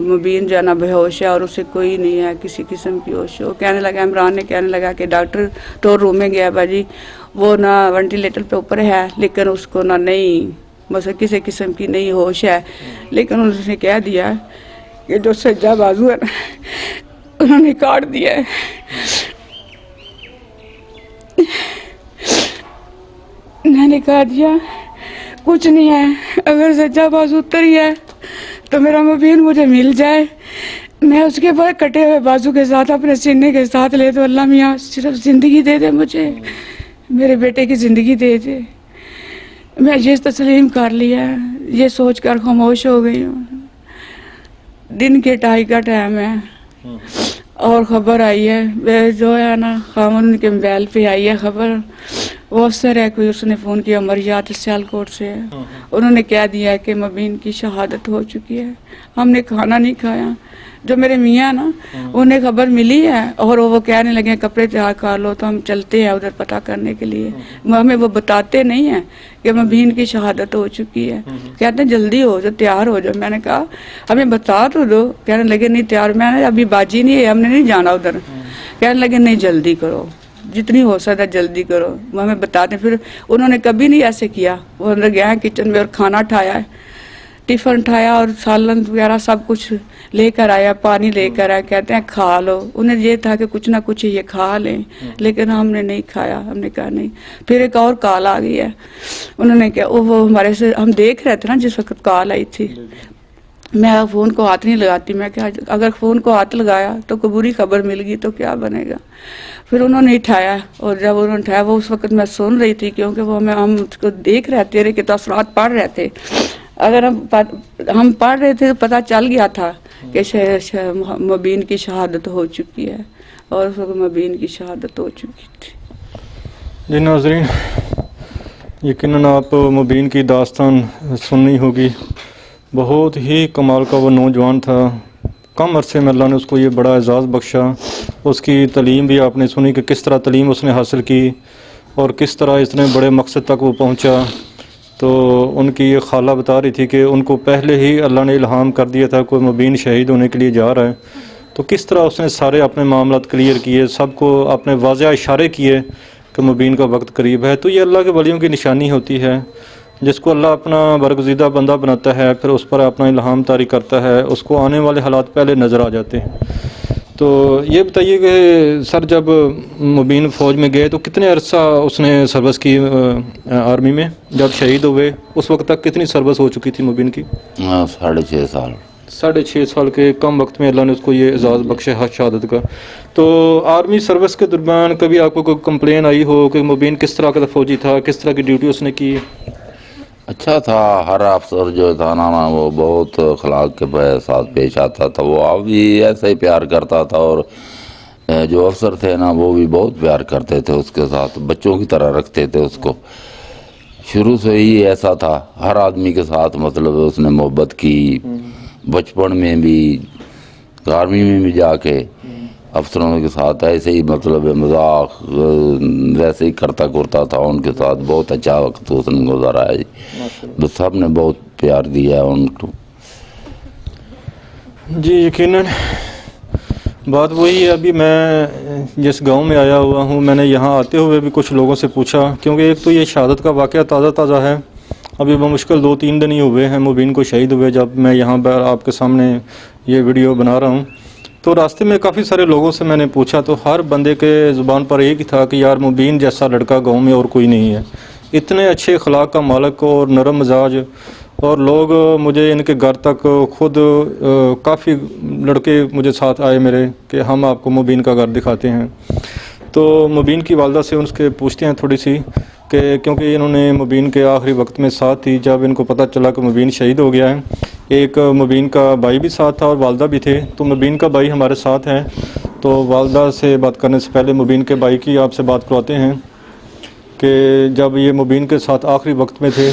मुबीन जो है ना बेहोश है और उसे कोई नहीं है किसी किस्म की होश। वो कहने लगा, इमरान ने कहने लगा कि डॉक्टर तो रूम में गया बाजी, वो ना वेंटिलेटर पे ऊपर है लेकिन उसको ना नहीं बस किसी किस्म की नहीं होश है। लेकिन उसने कह दिया कि जो सज्जा बाजू है ना उन्होंने काट दिया है। मैंने कहा दिया कुछ नहीं है, अगर सज्जा बाजू उतर ही है तो मेरा मुबीन मुझे मिल जाए, मैं उसके बाद कटे हुए बाजू के साथ अपने सीने के साथ ले तो अल्लाह मियाँ सिर्फ ज़िंदगी दे दे, मुझे मेरे बेटे की ज़िंदगी दे दे। मैं ये तस्लीम कर लिया, ये सोच कर खामोश हो गई हूँ। दिन के 2:30 का टाइम है और ख़बर आई है, वे जो है ना खामन के मोबाइल पे आई है ख़बर, वो अफसर है कोई, उसने फ़ोन किया मरियात सियालकोट से है। उन्होंने कह दिया कि मुबीन की शहादत हो चुकी है। हमने खाना नहीं खाया। जो मेरे मियाँ ना उन्हें खबर मिली है और वो कहने लगे कपड़े तैयार कर लो तो हम चलते हैं उधर पता करने के लिए। हमें वो बताते नहीं हैं कि मुबीन की शहादत हो चुकी है। कहते हैं जल्दी हो जाओ, तैयार हो जाओ। मैंने कहा हमें बता तो दो। कहने लगे नहीं तैयार, मैंने अभी बाजी नहीं है, हमने नहीं जाना उधर। कहने लगे नहीं जल्दी करो, जितनी हो सकता जल्दी करो, वो हमें बताते। फिर उन्होंने कभी नहीं ऐसे किया। वो अंदर गया है किचन में और खाना उठाया है, टिफ़िन उठाया और सालन वगैरह सब कुछ लेकर आया, पानी लेकर आया। कहते हैं खा लो। उन्हें ये था कि कुछ ना कुछ ये खा लें, लेकिन हमने नहीं खाया। हमने कहा नहीं। फिर एक और कॉल आ गई है। उन्होंने क्या वो हमारे से हम देख रहे थे ना जिस वक्त कॉल आई थी। मैं फ़ोन को हाथ नहीं लगाती, मैं क्या अगर फ़ोन को हाथ लगाया तो कोई बुरी खबर मिल गई तो क्या बनेगा। फिर उन्होंने उठाया और जब उन्होंने उठाया वो उस वक्त मैं सुन रही थी क्योंकि वो हम उसको देख रहे थे कि तसरात पढ़ रहे थे। अगर हम पढ़ रहे थे तो पता चल गया था कि मुबीन की शहादत हो चुकी है और उस वक्त मुबीन की शहादत हो चुकी थी। जी नाज़रीन, यकीनन आप मुबीन की दास्तान सुननी होगी। बहुत ही कमाल का वो नौजवान था। कम अरसे में अल्लाह ने उसको ये बड़ा एजाज़ बख्शा। उसकी तलीम भी आपने सुनी कि किस तरह तलीम उसने हासिल की और किस तरह इतने बड़े मकसद तक वो पहुंचा। तो उनकी ये खाला बता रही थी कि उनको पहले ही अल्लाह ने इल्हाम कर दिया था कोई मुबीन शहीद होने के लिए जा रहा है। तो किस तरह उसने सारे अपने मामलात क्लियर किए, सबको अपने वाज़ेह इशारे किए कि मुबीन का वक्त करीब है। तो ये अल्लाह के वलियों की निशानी होती है। जिसको अल्लाह अपना बरगज़ीदा बंदा बनाता है फिर उस पर अपना इल्हाम तारी करता है, उसको आने वाले हालात पहले नज़र आ जाते हैं। तो ये बताइए कि सर जब मुबीन फ़ौज में गए तो कितने अरसा उसने सर्विस की आर्मी में? जब शहीद हुए उस वक्त तक कितनी सर्विस हो चुकी थी मुबीन की? 6.5 साल। 6.5 साल के कम वक्त में अल्लाह ने उसको ये एजाज़ बख्शा है शहादत का। तो आर्मी सर्विस के दरमियान कभी आपको कोई कंप्लेन आई हो कि मुबीन किस तरह का फ़ौजी था, किस तरह की ड्यूटी उसने की? अच्छा था। हर अफसर जो था ना वो बहुत अखलाक के साथ पेश आता था। वो आप भी ऐसे ही प्यार करता था और जो अफसर थे ना वो भी बहुत प्यार करते थे उसके साथ, बच्चों की तरह रखते थे उसको। शुरू से ही ऐसा था, हर आदमी के साथ मतलब उसने मोहब्बत की। बचपन में भी, आर्मी में भी जाके अफसरों के साथ ऐसे ही मतलब मजाक वैसे ही करता था उनके साथ। बहुत अच्छा वक्त उसने गुजारा है। बस सब ने बहुत प्यार दिया है उनको। जी यकीनन बात वही है। अभी मैं जिस गांव में आया हुआ हूं, मैंने यहां आते हुए भी कुछ लोगों से पूछा, क्योंकि एक तो ये शहादत का वाक़या ताज़ा है। अभी मुश्किल 2-3 दिन ही हुए हैं मुबीन को शहीद हुए जब मैं यहाँ पर आपके सामने ये वीडियो बना रहा हूँ। तो रास्ते में काफ़ी सारे लोगों से मैंने पूछा तो हर बंदे के ज़ुबान पर एक ही था कि यार मुबीन जैसा लड़का गांव में और कोई नहीं है। इतने अच्छे अखलाक का मालिक और नरम मिजाज, और लोग मुझे इनके घर तक खुद काफ़ी लड़के मुझे साथ आए मेरे कि हम आपको मुबीन का घर दिखाते हैं। तो मुबीन की वालदा से उसके पूछते हैं थोड़ी सी कि क्योंकि इन्होंने मुबीन के आखिरी वक्त में साथ थी जब इनको पता चला कि मुबीन शहीद हो गया है। एक मुबीन का भाई भी साथ था और वालदा भी थे। तो मुबीन का भाई हमारे साथ है, तो वालदा से बात करने से पहले मुबीन के भाई की आपसे बात करवाते हैं कि जब ये मुबीन के साथ आखिरी वक्त में थे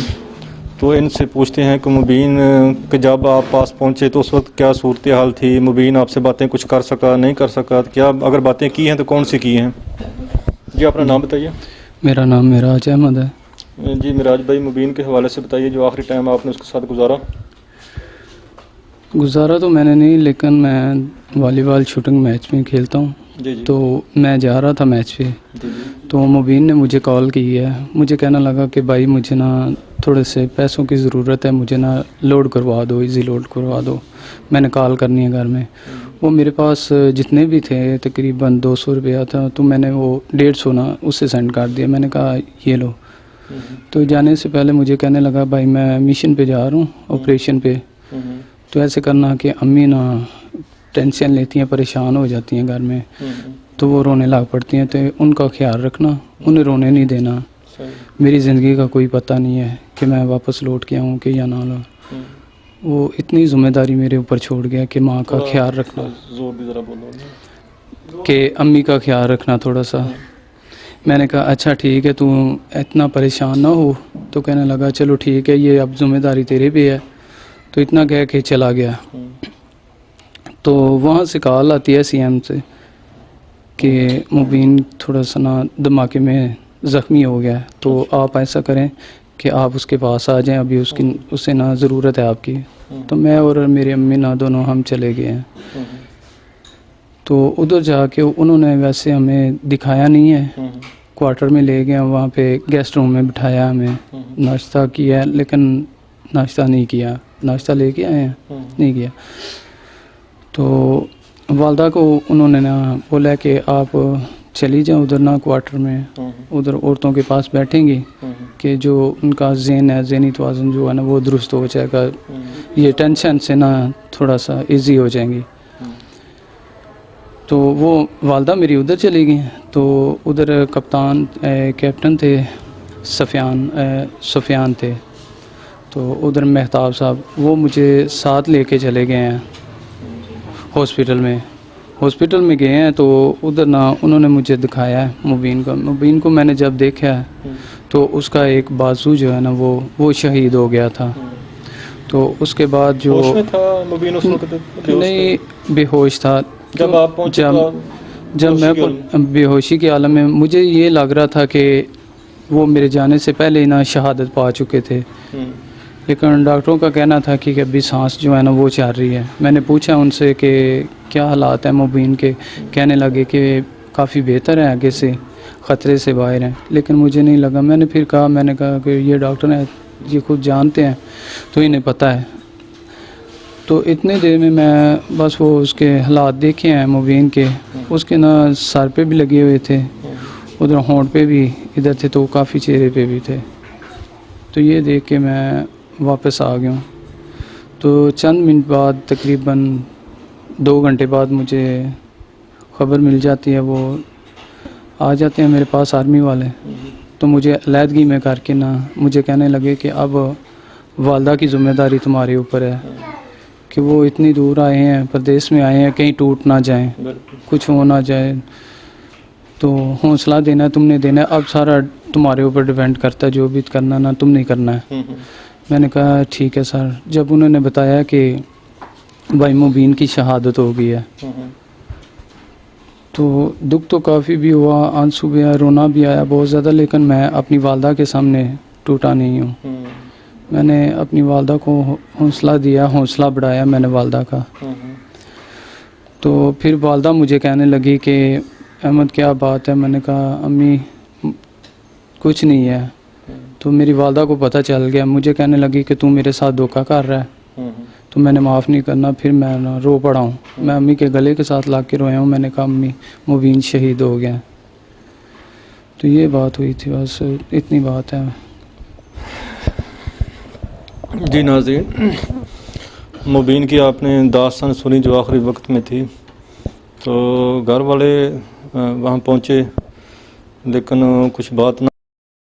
तो इनसे पूछते हैं कि मुबीन के जब आप पास पहुंचे तो उस वक्त क्या सूरत हाल थी? मुबीन आपसे बातें कुछ कर सका, नहीं कर सका? क्या अगर बातें की हैं तो कौन सी की हैं? जी अपना नाम बताइए। मेरा नाम मिराज अहमद है। जी मिराज भाई, मुबीन के हवाले से बताइए जो आखिरी टाइम आपने उसके साथ गुजारा। गुजारा तो मैंने नहीं, लेकिन मैं वॉलीबॉल शूटिंग मैच में खेलता हूँ। जी जी तो मैं जा रहा था मैच पे, जी तो मुबीन ने मुझे कॉल की है। मुझे कहना लगा कि भाई मुझे ना थोड़े से पैसों की ज़रूरत है, मुझे ना लोड करवा दो, इजी लोड करवा दो, मैंने कॉल करनी है घर में। वो मेरे पास जितने भी थे तकरीबन 200 रुपया था, तो मैंने वो 150 ना उससे सेंड कर दिया। मैंने कहा ये लो। तो जाने से पहले मुझे कहने लगा भाई मैं मिशन पे जा रहा हूँ, ऑपरेशन पे। तो ऐसे करना कि अम्मी ना टेंशन लेती हैं, परेशान हो जाती हैं घर में, तो वो रोने लग पड़ती हैं। तो उनका ख्याल रखना, उन्हें रोने नहीं देना। मेरी ज़िंदगी का कोई पता नहीं है कि मैं वापस लौट के आऊँ कि या ना लौट। वो इतनी ज़िम्मेदारी मेरे ऊपर छोड़ गया कि माँ का ख्याल रखना, जोर भी ज़रा बोलो। कि अम्मी का ख्याल रखना थोड़ा सा। मैंने कहा अच्छा ठीक है, तू इतना परेशान ना हो। तो कहने लगा चलो ठीक है, ये अब ज़िम्मेदारी तेरे पे है। तो इतना कह के चला गया। तो वहाँ से कॉल आती है सीएम से कि मुबीन थोड़ा सा ना धमाके में ज़ख्मी हो गया है, तो आप ऐसा करें कि आप उसके पास आ जाएं, अभी उससे ना ज़रूरत है आपकी। तो मैं और मेरी अम्मी ना दोनों हम चले गए हैं। तो उधर जाके उन्होंने वैसे हमें दिखाया नहीं है, क्वार्टर में ले गए, वहाँ पे गेस्ट रूम में बिठाया, हमें नाश्ता किया, लेकिन नाश्ता नहीं किया। नाश्ता लेके आए हैं, नहीं किया। तो वालदा को उन्होंने ना बोला कि आप चली जाओ उधर ना क्वार्टर में, उधर औरतों के पास बैठेंगी कि जो उनका ज़हन है, ज़हनी तवाज़ुन जो है ना वो दुरुस्त हो जाएगा, ये टेंशन से ना थोड़ा सा इजी हो जाएंगी। तो वो वालदा मेरी उधर चली गई। तो उधर कप्तान कैप्टन थे, सफ़ियान थे। तो उधर महताब साहब वो मुझे साथ लेके चले गए हैं हॉस्पिटल में गए हैं। तो उधर ना उन्होंने मुझे दिखाया है मुबीन को मैंने जब देखा है तो उसका एक बाजू जो है ना वो शहीद हो गया था। तो उसके बाद जो होश में था मुबीन उस वक्त? नहीं, बेहोश था। जब आप पहुंचे जब मैं बेहोशी के आलम में, मुझे ये लग रहा था कि वो मेरे जाने से पहले ही ना शहादत पा चुके थे। लेकिन डॉक्टरों का कहना था कि अभी सांस जो है ना वो चल रही है। मैंने पूछा उनसे कि क्या हालात हैं मुबीन के, कहने लगे कि काफ़ी बेहतर है, आगे से ख़तरे से बाहर हैं। लेकिन मुझे नहीं लगा। मैंने कहा कि ये डॉक्टर हैं, ये खुद जानते हैं, तो इन्हें पता है। तो इतने देर में मैं बस वो उसके हालात देखे हैं मुबीन के। उसके ना सर पे भी लगे हुए थे, उधर होंठ पे भी इधर थे, तो काफ़ी चेहरे पे भी थे। तो ये देख के मैं वापस आ गया हूँ। तो चंद मिनट बाद, तकरीबन 2 घंटे बाद मुझे ख़बर मिल जाती है, वो आ जाते हैं मेरे पास आर्मी वाले। तो मुझे अलहदगी में करके ना मुझे कहने लगे कि अब वालदा की ज़िम्मेदारी तुम्हारे ऊपर है, कि वो इतनी दूर आए हैं, प्रदेश में आए हैं, कहीं टूट ना जाएं, कुछ हो ना जाए, तो हौसला देना तुमने देना है, अब सारा तुम्हारे ऊपर डिपेंड करता है, जो भी करना ना तुम नहीं करना है। मैंने कहा ठीक है सर। जब उन्होंने बताया कि भाई मुबीन की शहादत हो गई है, तो दुख तो काफ़ी भी हुआ, आंसू भी आया, रोना भी आया बहुत ज़्यादा। लेकिन मैं अपनी वालदा के सामने टूटा नहीं हूँ। मैंने अपनी वालदा को हौसला दिया, हौसला बढ़ाया मैंने वालदा का। तो फिर वालदा मुझे कहने लगी कि अहमद क्या बात है। मैंने कहा अम्मी कुछ नहीं है। तो मेरी वालदा को पता चल गया। मुझे कहने लगी कि तू मेरे साथ धोखा कर रहा है, तो मैंने माफ़ नहीं करना। फिर मैं ना रो पड़ा हूँ। मैं अम्मी के गले के साथ ला के रोया हूँ। मैंने कहा अम्मी मुबीन शहीद हो गया। तो ये बात हुई थी, बस इतनी बात है। जी नाज़रीन, मुबीन की आपने दास्तान सुनी जो आखिरी वक्त में थी। तो घर वाले वहाँ पहुँचे, लेकिन कुछ बात ना